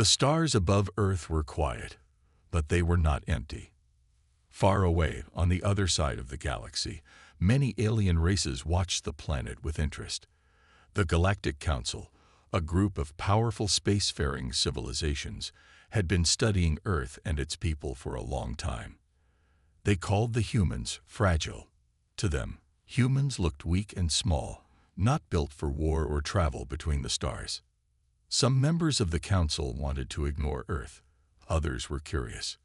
The stars above Earth were quiet, but they were not empty. Far away, on the other side of the galaxy, many alien races watched the planet with interest. The Galactic Council, a group of powerful spacefaring civilizations, had been studying Earth and its people for a long time. They called the humans fragile. To them, humans looked weak and small, not built for war or travel between the stars. Some members of the council wanted to ignore Earth. Others were curious.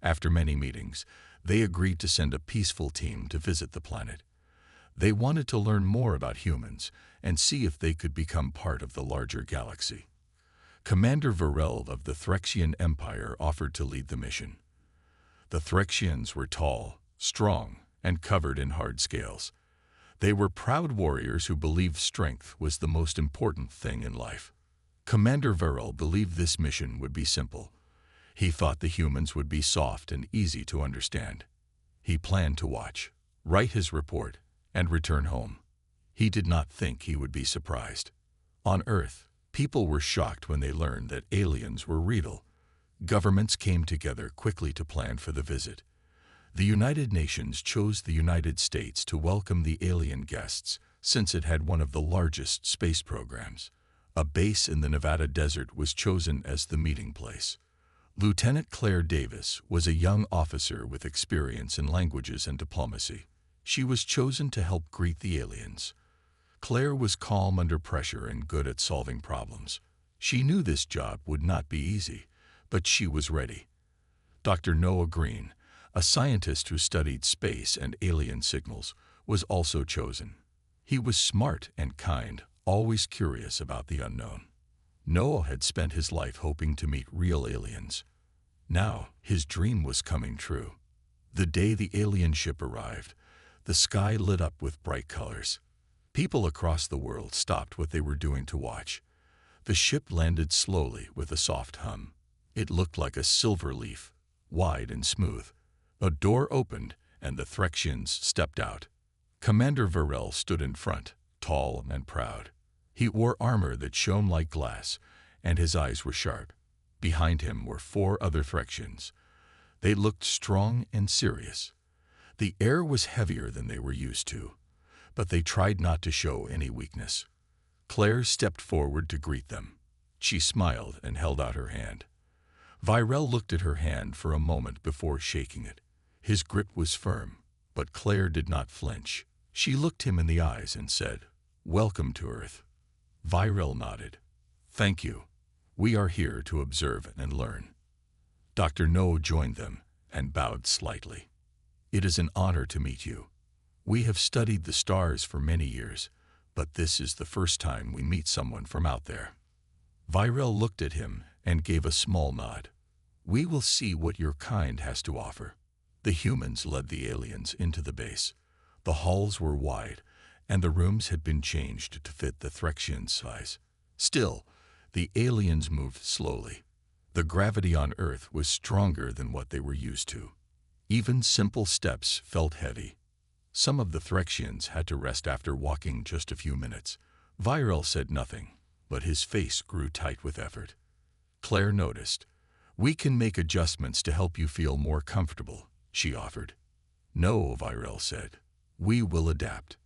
After many meetings, they agreed to send a peaceful team to visit the planet. They wanted to learn more about humans and see if they could become part of the larger galaxy. Commander Varel of the Threxian Empire offered to lead the mission. The Threxians were tall, strong, and covered in hard scales. They were proud warriors who believed strength was the most important thing in life. Commander Varel believed this mission would be simple. He thought the humans would be soft and easy to understand. He planned to watch, write his report, and return home. He did not think he would be surprised. On Earth, people were shocked when they learned that aliens were real. Governments came together quickly to plan for the visit. The United Nations chose the United States to welcome the alien guests since it had one of the largest space programs. A base in the Nevada desert was chosen as the meeting place. Lieutenant Claire Davis was a young officer with experience in languages and diplomacy. She was chosen to help greet the aliens. Claire was calm under pressure and good at solving problems. She knew this job would not be easy, but she was ready. Dr. Noah Green, a scientist who studied space and alien signals, was also chosen. He was smart and kind, always curious about the unknown. Noah had spent his life hoping to meet real aliens. Now, his dream was coming true. The day the alien ship arrived, the sky lit up with bright colors. People across the world stopped what they were doing to watch. The ship landed slowly with a soft hum. It looked like a silver leaf, wide and smooth. A door opened, and the Threxians stepped out. Commander Varel stood in front, tall and proud. He wore armor that shone like glass, and his eyes were sharp. Behind him were 4 other Threxians. They looked strong and serious. The air was heavier than they were used to, but they tried not to show any weakness. Claire stepped forward to greet them. She smiled and held out her hand. Varel looked at her hand for a moment before shaking it. His grip was firm, but Claire did not flinch. She looked him in the eyes and said, "Welcome to Earth." Varel nodded. "Thank you. We are here to observe and learn." Dr. No joined them and bowed slightly. "It is an honor to meet you. We have studied the stars for many years, but this is the first time we meet someone from out there." Varel looked at him and gave a small nod. "We will see what your kind has to offer." The humans led the aliens into the base. The halls were wide, and the rooms had been changed to fit the Threxian size. Still, the aliens moved slowly. The gravity on Earth was stronger than what they were used to. Even simple steps felt heavy. Some of the Threxians had to rest after walking just a few minutes. Varel said nothing, but his face grew tight with effort. Claire noticed. "We can make adjustments to help you feel more comfortable," she offered. "No," Varel said. "We will adapt."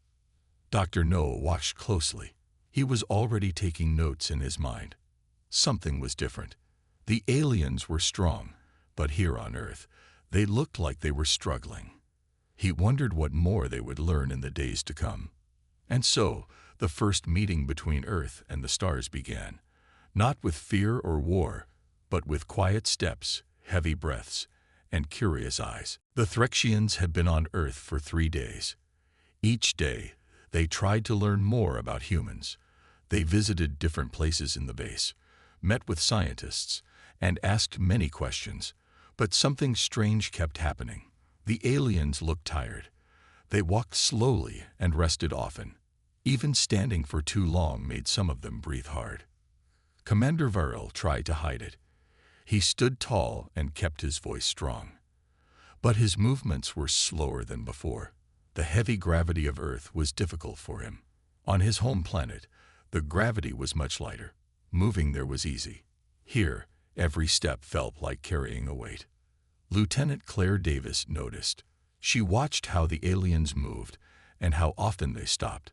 Dr. No watched closely. He was already taking notes in his mind. Something was different. The aliens were strong, but here on Earth, they looked like they were struggling. He wondered what more they would learn in the days to come. And so, the first meeting between Earth and the stars began, not with fear or war, but with quiet steps, heavy breaths, and curious eyes. The Threxians had been on Earth for 3 days. Each day, they tried to learn more about humans. They visited different places in the base, met with scientists, and asked many questions, but something strange kept happening. The aliens looked tired. They walked slowly and rested often. Even standing for too long made some of them breathe hard. Commander Varel tried to hide it. He stood tall and kept his voice strong. But his movements were slower than before. The heavy gravity of Earth was difficult for him. On his home planet, the gravity was much lighter. Moving there was easy. Here, Every step felt like carrying a weight. Lieutenant Claire Davis noticed. She watched how the aliens moved and how often they stopped,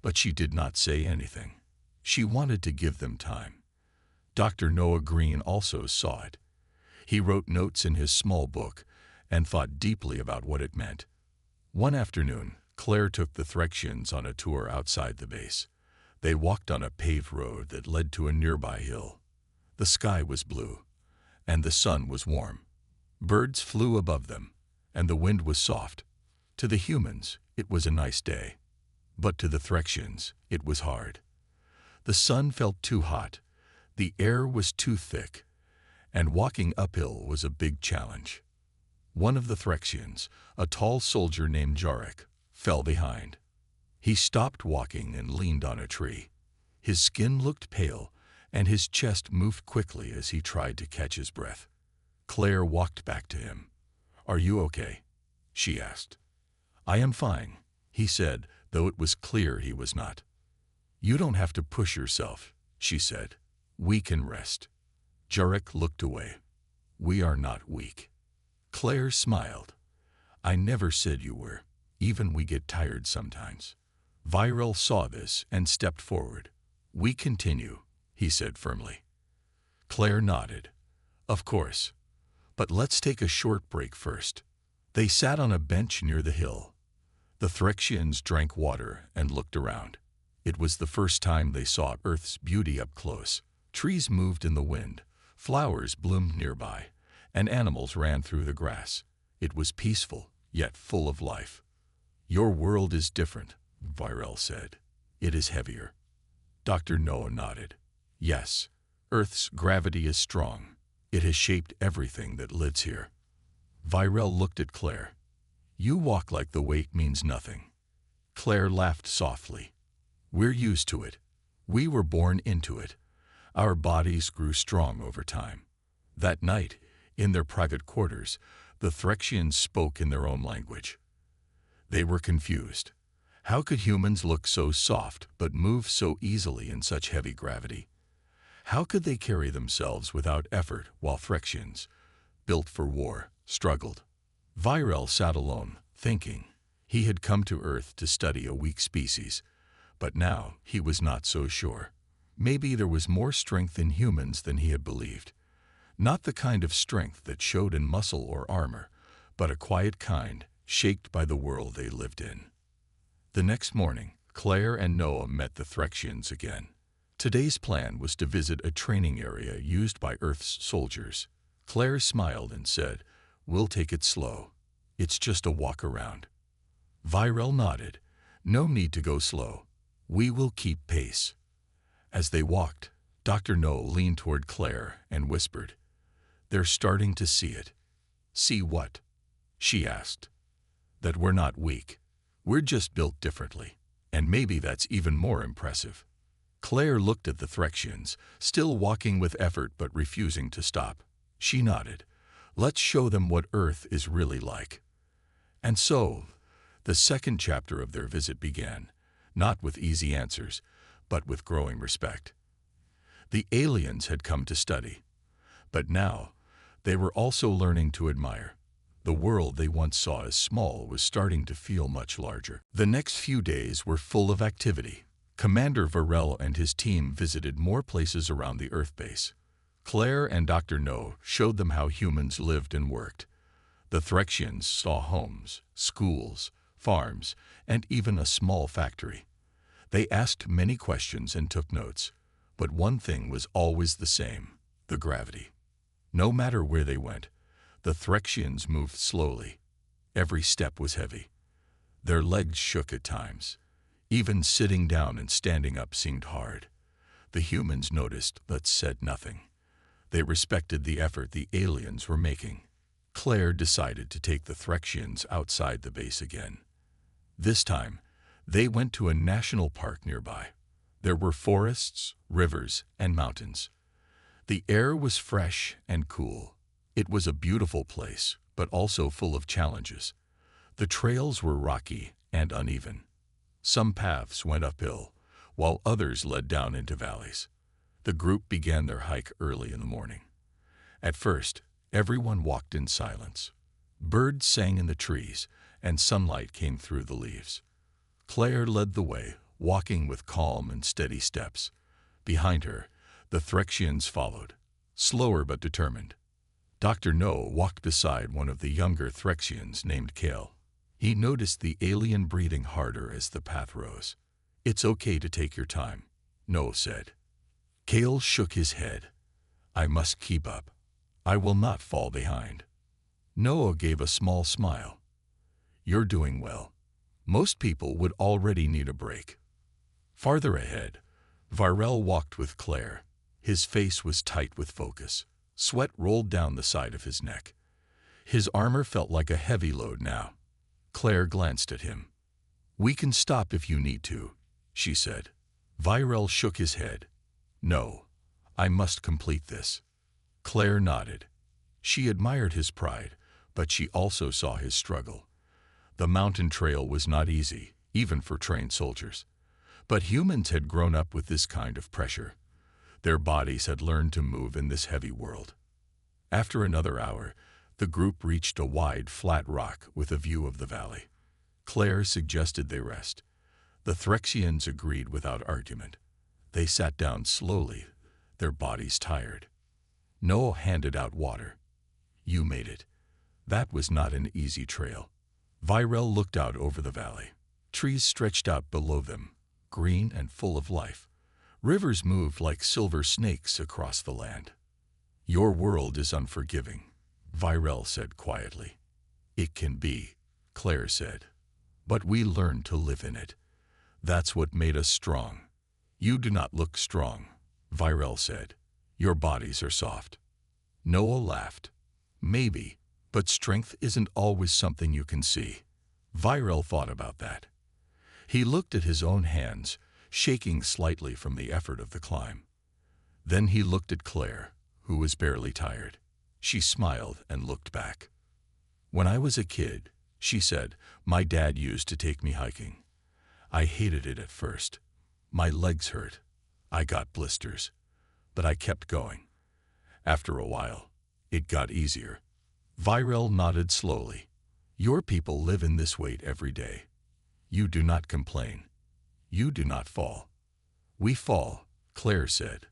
but she did not say anything. She wanted to give them time. Dr. Noah Green also saw it. He wrote notes in his small book and thought deeply about what it meant. One afternoon, Claire took the Threxians on a tour outside the base. They walked on a paved road that led to a nearby hill. The sky was blue, and the sun was warm. Birds flew above them, and the wind was soft. To the humans, it was a nice day. But to the Threxians, it was hard. The sun felt too hot, the air was too thick, and walking uphill was a big challenge. One of the Threxians, a tall soldier named Jarek, fell behind. He stopped walking and leaned on a tree. His skin looked pale, and his chest moved quickly as he tried to catch his breath. Claire walked back to him. "Are you okay?" she asked. "I am fine," he said, though it was clear he was not. "You don't have to push yourself," she said. "We can rest." Jarek looked away. "We are not weak." Claire smiled. "I never said you were. Even we get tired sometimes." Viral saw this and stepped forward. "We continue," he said firmly. Claire nodded. "Of course. But let's take a short break first." They sat on a bench near the hill. The Threxians drank water and looked around. It was the first time they saw Earth's beauty up close. Trees moved in the wind, flowers bloomed nearby, and animals ran through the grass. It was peaceful, yet full of life. "Your world is different," Viral said. "It is heavier." Dr. Noah nodded. "Yes, Earth's gravity is strong. It has shaped everything that lives here." Viral looked at Claire. "You walk like the weight means nothing." Claire laughed softly. "We're used to it. We were born into it. Our bodies grew strong over time." That night, in their private quarters, the Threxians spoke in their own language. They were confused. How could humans look so soft but move so easily in such heavy gravity? How could they carry themselves without effort while Threxians, built for war, struggled? Viral sat alone, thinking. He had come to Earth to study a weak species, but now he was not so sure. Maybe there was more strength in humans than he had believed. Not the kind of strength that showed in muscle or armor, but a quiet kind, shaped by the world they lived in. The next morning, Claire and Noah met the Threxians again. Today's plan was to visit a training area used by Earth's soldiers. Claire smiled and said, "We'll take it slow. It's just a walk around." Viral nodded. "No need to go slow. We will keep pace." As they walked, Dr. Noah leaned toward Claire and whispered, "They're starting to see it." "See what?" she asked. "That we're not weak. We're just built differently. And maybe that's even more impressive." Claire looked at the Threxians, still walking with effort but refusing to stop. She nodded. "Let's show them what Earth is really like." And so, the second chapter of their visit began, not with easy answers, but with growing respect. The aliens had come to study, but now they were also learning to admire. The world they once saw as small was starting to feel much larger. The next few days were full of activity. Commander Varel and his team visited more places around the Earth base. Claire and Dr. No showed them how humans lived and worked. The Threxians saw homes, schools, farms, and even a small factory. They asked many questions and took notes, but one thing was always the same: the gravity. No matter where they went, the Threxians moved slowly. Every step was heavy. Their legs shook at times. Even sitting down and standing up seemed hard. The humans noticed but said nothing. They respected the effort the aliens were making. Claire decided to take the Threxians outside the base again. This time, they went to a national park nearby. There were forests, rivers, and mountains. The air was fresh and cool. It was a beautiful place, but also full of challenges. The trails were rocky and uneven. Some paths went uphill, while others led down into valleys. The group began their hike early in the morning. At first, everyone walked in silence. Birds sang in the trees, and sunlight came through the leaves. Claire led the way, walking with calm and steady steps. Behind her, the Threxians followed, slower but determined. Dr. No walked beside one of the younger Threxians named Kale. He noticed the alien breathing harder as the path rose. "It's okay to take your time," No said. Kale shook his head. "I must keep up. I will not fall behind." Noah gave a small smile. "You're doing well. Most people would already need a break." Farther ahead, Varel walked with Claire. His face was tight with focus. Sweat rolled down the side of his neck. His armor felt like a heavy load now. Claire glanced at him. "We can stop if you need to," she said. Varel shook his head. "No, I must complete this." Claire nodded. She admired his pride, but she also saw his struggle. The mountain trail was not easy, even for trained soldiers. But humans had grown up with this kind of pressure. Their bodies had learned to move in this heavy world. After another hour, the group reached a wide, flat rock with a view of the valley. Claire suggested they rest. The Threxians agreed without argument. They sat down slowly, their bodies tired. Noah handed out water. "You made it." That was not an easy trail. Varel looked out over the valley. Trees stretched out below them, green and full of life. Rivers moved like silver snakes across the land. "Your world is unforgiving," Varel said quietly. "It can be," Claire said. "But we learned to live in it. That's what made us strong." "You do not look strong," Varel said. "Your bodies are soft." Noah laughed. "Maybe, but strength isn't always something you can see." Varel thought about that. He looked at his own hands, shaking slightly from the effort of the climb. Then he looked at Claire, who was barely tired. She smiled and looked back. "When I was a kid," she said, "my dad used to take me hiking. I hated it at first. My legs hurt. I got blisters. But I kept going. After a while, it got easier." Varel nodded slowly. "Your people live in this weight every day. You do not complain. You do not fall." "We fall," Claire said,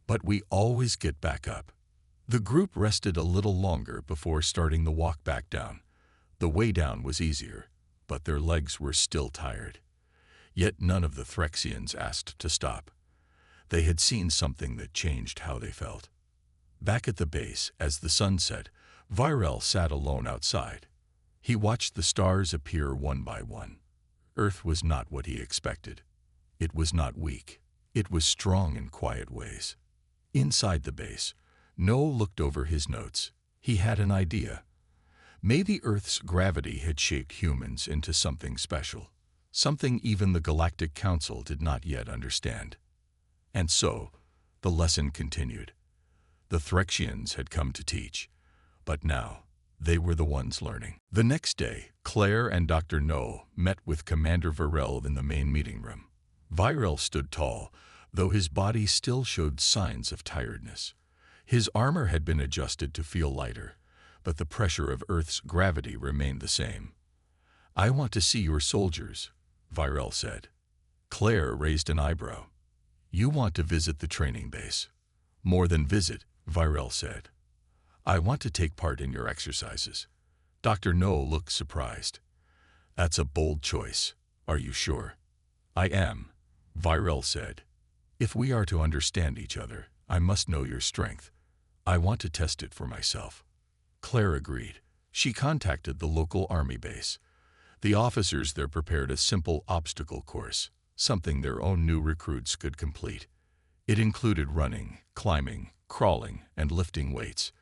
"but we always get back up." The group rested a little longer before starting the walk back down. The way down was easier, but their legs were still tired. Yet none of the Threxians asked to stop. They had seen something that changed how they felt. Back at the base, as the sun set, Varel sat alone outside. He watched the stars appear one by one. Earth was not what he expected. It was not weak. It was strong in quiet ways. Inside the base, Noah looked over his notes. He had an idea. Maybe Earth's gravity had shaped humans into something special, something even the Galactic Council did not yet understand. And so, the lesson continued. The Threxians had come to teach, but now they were the ones learning. The next day, Claire and Dr. No met with Commander Varel in the main meeting room. Varel stood tall, though his body still showed signs of tiredness. His armor had been adjusted to feel lighter, but the pressure of Earth's gravity remained the same. "I want to see your soldiers," Varel said. Claire raised an eyebrow. "You want to visit the training base." "More than visit," Varel said. "I want to take part in your exercises." Dr. No looked surprised. "That's a bold choice. Are you sure?" "I am," Varel said. "If we are to understand each other, I must know your strength. I want to test it for myself." Claire agreed. She contacted the local army base. The officers there prepared a simple obstacle course, something their own new recruits could complete. It included running, climbing, crawling, and lifting weights.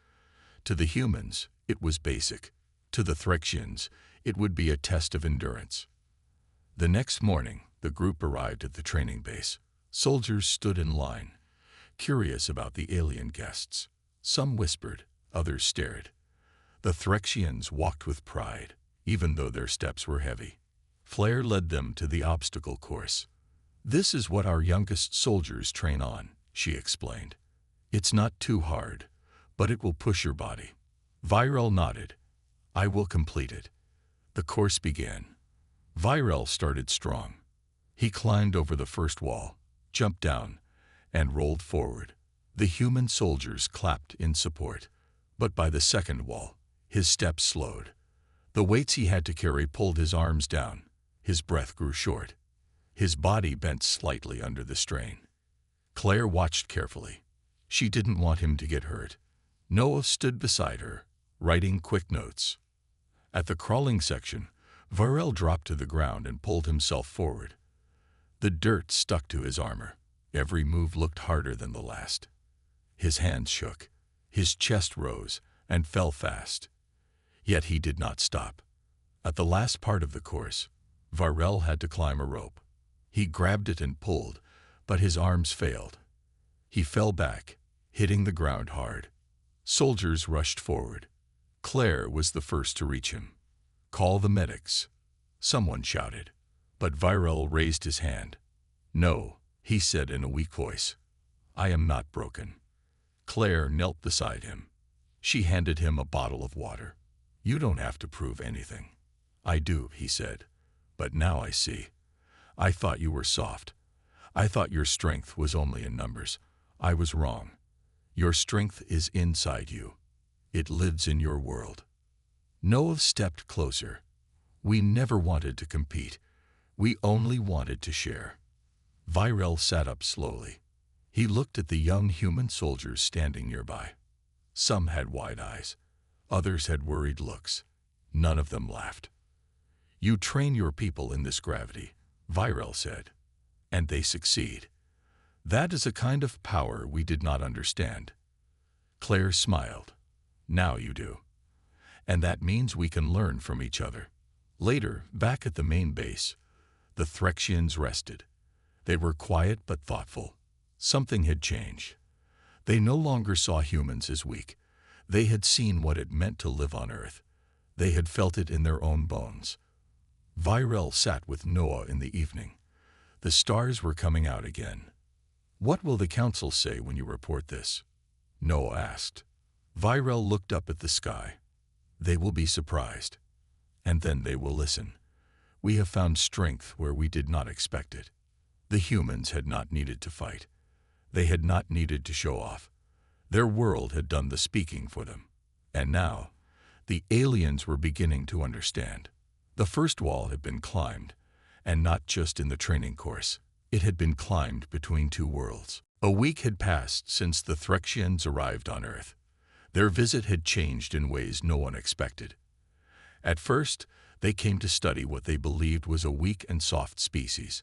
To the humans, it was basic. To the Threxians, it would be a test of endurance. The next morning, the group arrived at the training base. Soldiers stood in line, curious about the alien guests. Some whispered, others stared. The Threxians walked with pride, even though their steps were heavy. Claire led them to the obstacle course. "This is what our youngest soldiers train on," she explained. "It's not too hard, but it will push your body. Virel nodded. I will complete it. The course began. Virel started strong. He climbed over the first wall, jumped down, and rolled forward. The human soldiers clapped in support. But by the second wall, his steps slowed. The weights he had to carry pulled his arms down. His breath grew short. His body bent slightly under the strain. Claire watched carefully. She didn't want him to get hurt. Noah stood beside her, writing quick notes. At the crawling section, Virel dropped to the ground and pulled himself forward. The dirt stuck to his armor. Every move looked harder than the last. His hands shook. His chest rose and fell fast. Yet he did not stop. At the last part of the course, Virel had to climb a rope. He grabbed it and pulled, but his arms failed. He fell back, hitting the ground hard. Soldiers rushed forward. Claire was the first to reach him. Call the medics, someone shouted, but Virel raised his hand. No, he said in a weak voice. I am not broken. Claire knelt beside him. She handed him a bottle of water. You don't have to prove anything. I do, he said, but now I see. I thought you were soft. I thought your strength was only in numbers. I was wrong. Your strength is inside you. It lives in your world. Noah stepped closer. We never wanted to compete. We only wanted to share. Virel sat up slowly. He looked at the young human soldiers standing nearby. Some had wide eyes. Others had worried looks. None of them laughed. You train your people in this gravity, Virel said, and they succeed. That is a kind of power we did not understand. Claire smiled. Now you do. And that means we can learn from each other. Later, back at the main base, the Threxians rested. They were quiet but thoughtful. Something had changed. They no longer saw humans as weak. They had seen what it meant to live on Earth. They had felt it in their own bones. Virel sat with Noah in the evening. The stars were coming out again. What will the council say when you report this? Noah asked. Virel looked up at the sky. They will be surprised. And then they will listen. We have found strength where we did not expect it. The humans had not needed to fight. They had not needed to show off. Their world had done the speaking for them. And now, the aliens were beginning to understand. The first wall had been climbed, and not just in the training course. It had been climbed between two worlds. A week had passed since the Threxians arrived on Earth. Their visit had changed in ways no one expected. At first, they came to study what they believed was a weak and soft species.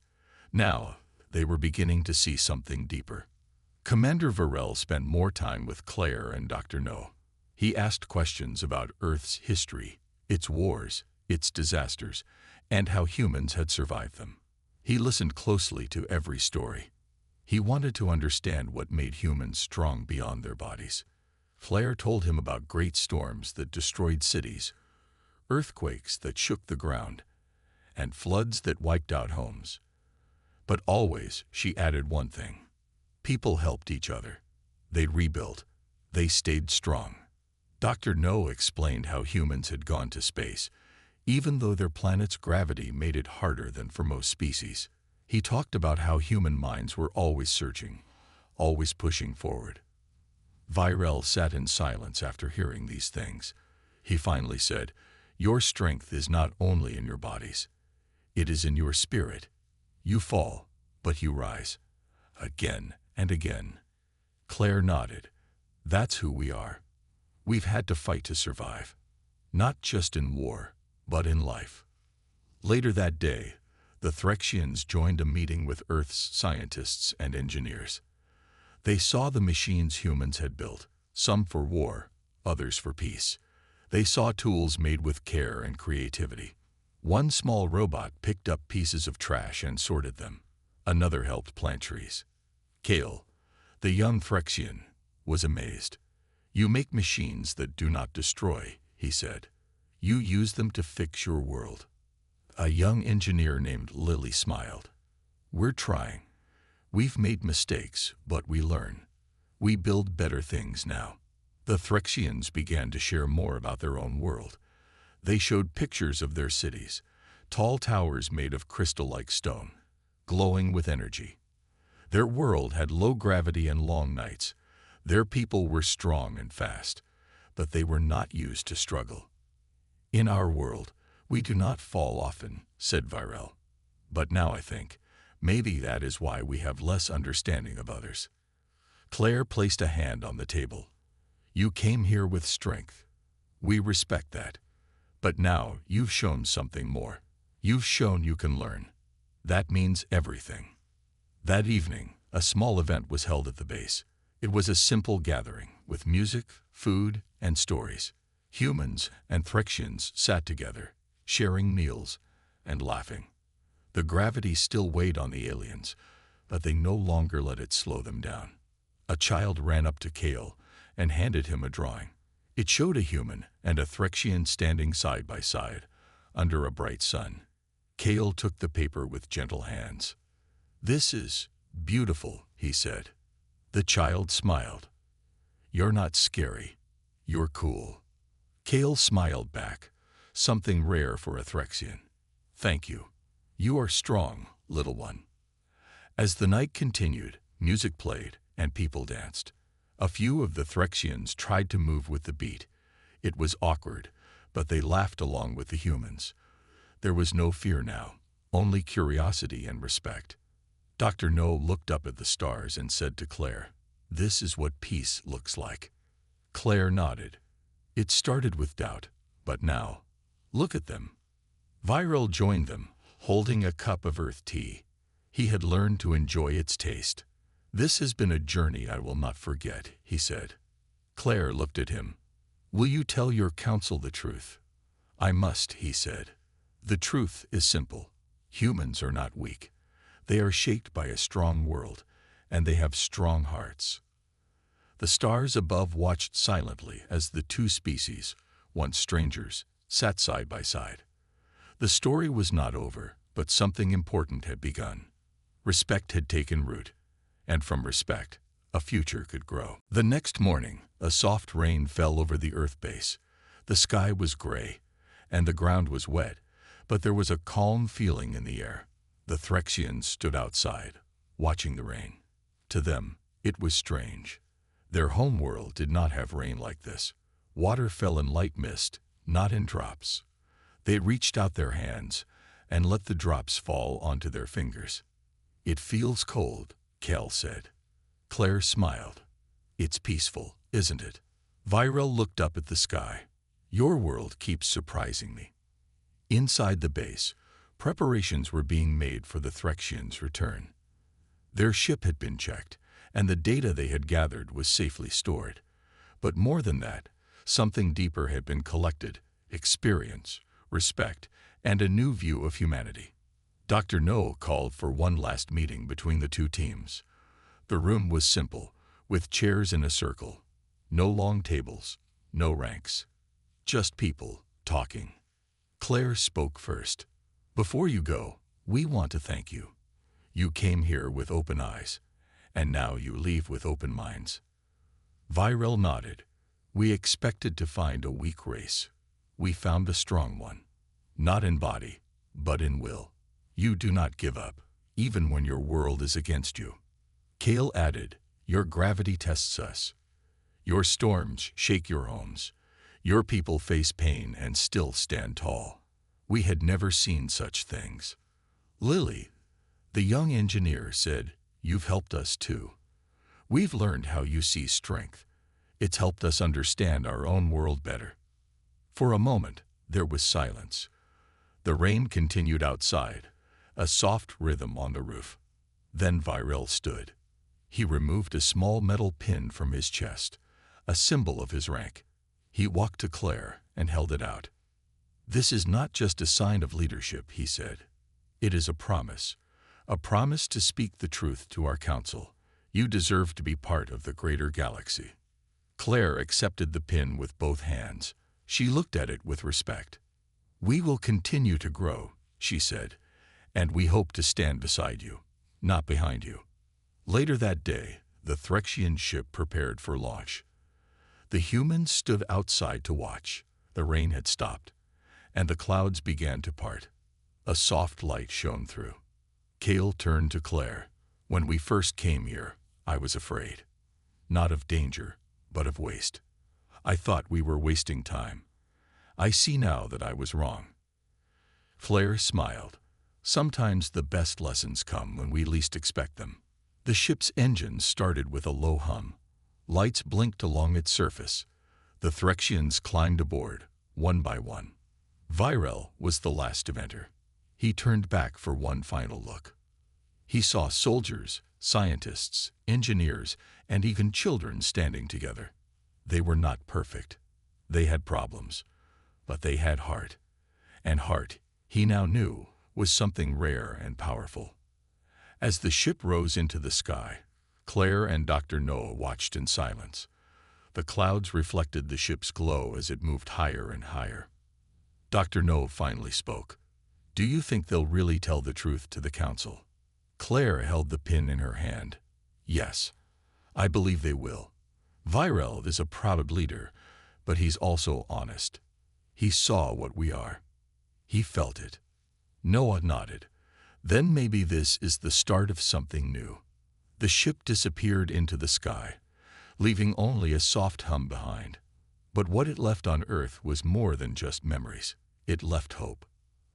Now, they were beginning to see something deeper. Commander Virel spent more time with Claire and Dr. No. He asked questions about Earth's history, its wars, its disasters, and how humans had survived them. He listened closely to every story. He wanted to understand what made humans strong beyond their bodies. Claire told him about great storms that destroyed cities, earthquakes that shook the ground, and floods that wiped out homes. But always, she added one thing. People helped each other. They rebuilt. They stayed strong. Dr. No explained how humans had gone to space, even though their planet's gravity made it harder than for most species. He talked about how human minds were always searching, always pushing forward. Virel sat in silence after hearing these things. He finally said, "Your strength is not only in your bodies. It is in your spirit. You fall, but you rise. Again and again." Claire nodded. That's who we are. We've had to fight to survive. Not just in war, but in life. Later that day, the Threxians joined a meeting with Earth's scientists and engineers. They saw the machines humans had built, some for war, others for peace. They saw tools made with care and creativity. One small robot picked up pieces of trash and sorted them. Another helped plant trees. Kale, the young Threxian, was amazed. "You make machines that do not destroy," he said. "You use them to fix your world." A young engineer named Lily smiled. "We're trying. We've made mistakes, but we learn. We build better things now." The Threxians began to share more about their own world. They showed pictures of their cities, tall towers made of crystal-like stone, glowing with energy. Their world had low gravity and long nights. Their people were strong and fast, but they were not used to struggle. In our world, we do not fall often, said Virel. But now I think, maybe that is why we have less understanding of others. Claire placed a hand on the table. You came here with strength. We respect that. But now you've shown something more. You've shown you can learn. That means everything. That evening, a small event was held at the base. It was a simple gathering with music, food, and stories. Humans and Threxians sat together, sharing meals and laughing. The gravity still weighed on the aliens, but they no longer let it slow them down. A child ran up to Kale and handed him a drawing. It showed a human and a Threxian standing side by side under a bright sun. Kale took the paper with gentle hands. "This is beautiful," he said. The child smiled. "You're not scary. You're cool." Kale smiled back, something rare for a Threxian. "Thank you. You are strong, little one." As the night continued, music played and people danced. A few of the Threxians tried to move with the beat. It was awkward, but they laughed along with the humans. There was no fear now, only curiosity and respect. Dr. No looked up at the stars and said to Claire, "This is what peace looks like." Claire nodded. It started with doubt, but now, look at them. Virel joined them, holding a cup of earth tea. He had learned to enjoy its taste. "This has been a journey I will not forget," he said. Claire looked at him. "Will you tell your council the truth?" "I must," he said. "The truth is simple. Humans are not weak. They are shaped by a strong world, and they have strong hearts." The stars above watched silently as the two species, once strangers, sat side by side. The story was not over, but something important had begun. Respect had taken root, and from respect, a future could grow. The next morning, a soft rain fell over the Earth base. The sky was gray, and the ground was wet, but there was a calm feeling in the air. The Threxians stood outside, watching the rain. To them, it was strange. Their homeworld did not have rain like this. Water fell in light mist, not in drops. They reached out their hands and let the drops fall onto their fingers. "It feels cold," Cal said. Claire smiled. "It's peaceful, isn't it?" Virel looked up at the sky. "Your world keeps surprising me." Inside the base, preparations were being made for the Threxians' return. Their ship had been checked, and the data they had gathered was safely stored. But more than that, something deeper had been collected: experience, respect, and a new view of humanity. Dr. No called for one last meeting between the two teams. The room was simple, with chairs in a circle. No long tables, no ranks. Just people talking. Claire spoke first. "Before you go, we want to thank you. You came here with open eyes, and now you leave with open minds." Virel nodded. "We expected to find a weak race. We found a strong one. Not in body, but in will. You do not give up, even when your world is against you." Kale added, "Your gravity tests us. Your storms shake your homes. Your people face pain and still stand tall. We had never seen such things." Lily, the young engineer, said, "You've helped us too. We've learned how you see strength. It's helped us understand our own world better." For a moment, there was silence. The rain continued outside, a soft rhythm on the roof. Then Virel stood. He removed a small metal pin from his chest, a symbol of his rank. He walked to Claire and held it out. "This is not just a sign of leadership," he said. "It is a promise to speak the truth to our council. You deserve to be part of the greater galaxy." Claire accepted the pin with both hands. She looked at it with respect. "We will continue to grow," she said, "and we hope to stand beside you, not behind you." Later that day, the Threxian ship prepared for launch. The humans stood outside to watch. The rain had stopped, and the clouds began to part. A soft light shone through. Cale turned to Claire. "When we first came here, I was afraid. Not of danger, but of waste. I thought we were wasting time. I see now that I was wrong." Claire smiled. Sometimes the best lessons come when we least expect them. The ship's engine started with a low hum. Lights blinked along its surface. The Threxians climbed aboard, one by one. Virel was the last to enter. He turned back for one final look. He saw soldiers, scientists, engineers, and even children standing together. They were not perfect. They had problems, but they had heart. And heart, he now knew, was something rare and powerful. As the ship rose into the sky, Claire and Dr. Noah watched in silence. The clouds reflected the ship's glow as it moved higher and higher. Dr. Noah finally spoke. "Do you think they'll really tell the truth to the council?" Claire held the pin in her hand. "Yes, I believe they will. Virel is a proud leader, but he's also honest. He saw what we are. He felt it." Noah nodded. "Then maybe this is the start of something new." The ship disappeared into the sky, leaving only a soft hum behind. But what it left on Earth was more than just memories. It left hope.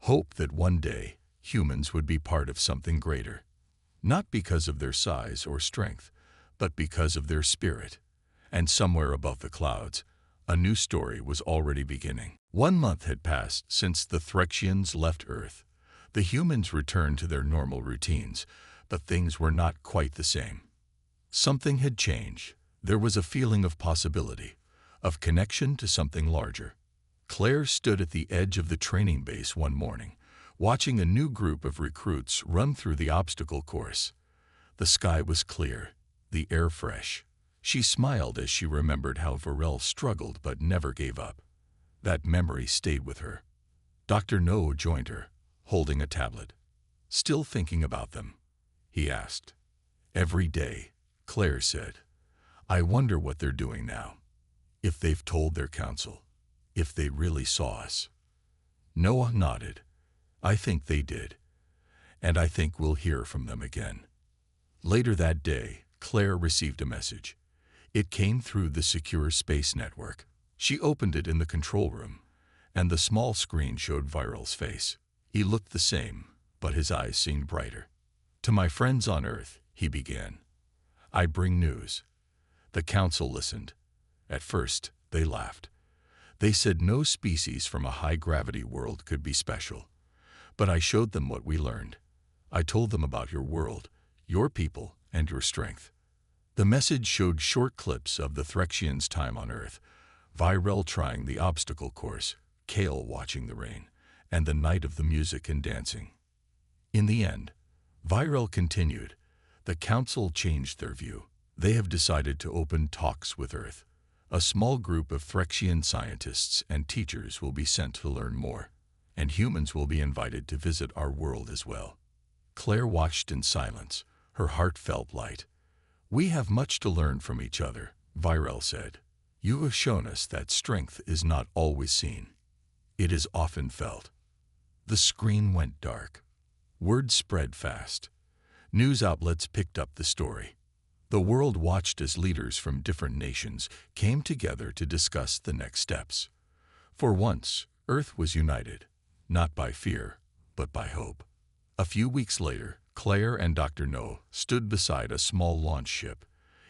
Hope that one day humans would be part of something greater. Not because of their size or strength, but because of their spirit. And somewhere above the clouds, a new story was already beginning. 1 month had passed since the Threxians left Earth. The humans returned to their normal routines, but things were not quite the same. Something had changed. There was a feeling of possibility, of connection to something larger. Claire stood at the edge of the training base one morning, watching a new group of recruits run through the obstacle course. The sky was clear, the air fresh. She smiled as she remembered how Virel struggled but never gave up. That memory stayed with her. Dr. No joined her, holding a tablet. "Still thinking about them?" he asked. "Every day," Claire said. "I wonder what they're doing now. If they've told their council. If they really saw us." Noah nodded. "I think they did. And I think we'll hear from them again." Later that day, Claire received a message. It came through the secure space network. She opened it in the control room, and the small screen showed Virel's face. He looked the same, but his eyes seemed brighter. "To my friends on Earth," he began, "I bring news." The council listened. At first, they laughed. They said no species from a high-gravity world could be special. But I showed them what we learned. I told them about your world, your people, and your strength. The message showed short clips of the Threxians' time on Earth, Virel trying the obstacle course, Cale watching the rain, and the night of the music and dancing. In the end, Virel continued. The council changed their view. They have decided to open talks with Earth. A small group of Threxian scientists and teachers will be sent to learn more, and humans will be invited to visit our world as well. Claire watched in silence. Her heart felt light. "We have much to learn from each other," Virel said. "You have shown us that strength is not always seen. It is often felt." The screen went dark. Word spread fast. News outlets picked up the story. The world watched as leaders from different nations came together to discuss the next steps. For once, Earth was united, not by fear, but by hope. A few weeks later, Claire and Dr. No stood beside a small launch ship.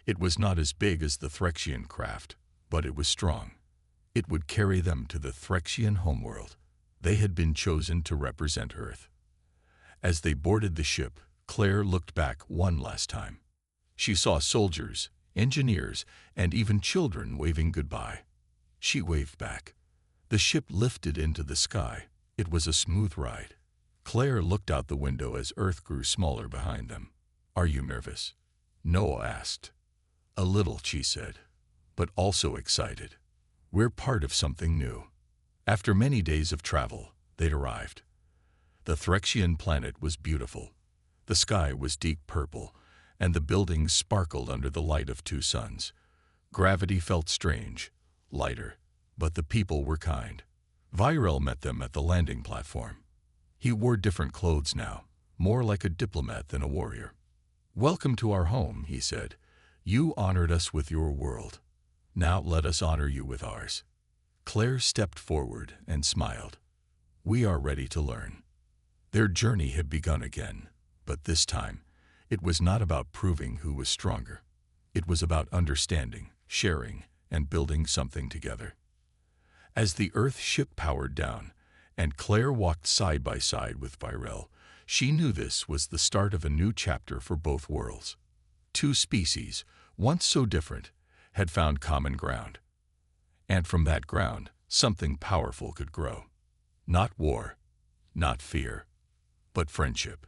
It was not as big as the Threxian craft, but it was strong. It would carry them to the Threxian homeworld. They had been chosen to represent Earth. As they boarded the ship, Claire looked back one last time. She saw soldiers, engineers, and even children waving goodbye. She waved back. The ship lifted into the sky. It was a smooth ride. Claire looked out the window as Earth grew smaller behind them. "Are you nervous?" Noah asked. "A little," she said, "but also excited. We're part of something new." After many days of travel, they'd arrived. The Threxian planet was beautiful. The sky was deep purple, and the buildings sparkled under the light of 2 suns. Gravity felt strange, lighter, but the people were kind. Virel met them at the landing platform. He wore different clothes now, more like a diplomat than a warrior. "Welcome to our home," he said. "You honored us with your world. Now let us honor you with ours." Claire stepped forward and smiled. "We are ready to learn." Their journey had begun again, but this time, it was not about proving who was stronger. It was about understanding, sharing, and building something together. As the Earth ship powered down, and Claire walked side by side with Virel, she knew this was the start of a new chapter for both worlds. Two species, once so different, had found common ground. And from that ground, something powerful could grow. Not war, not fear, but friendship.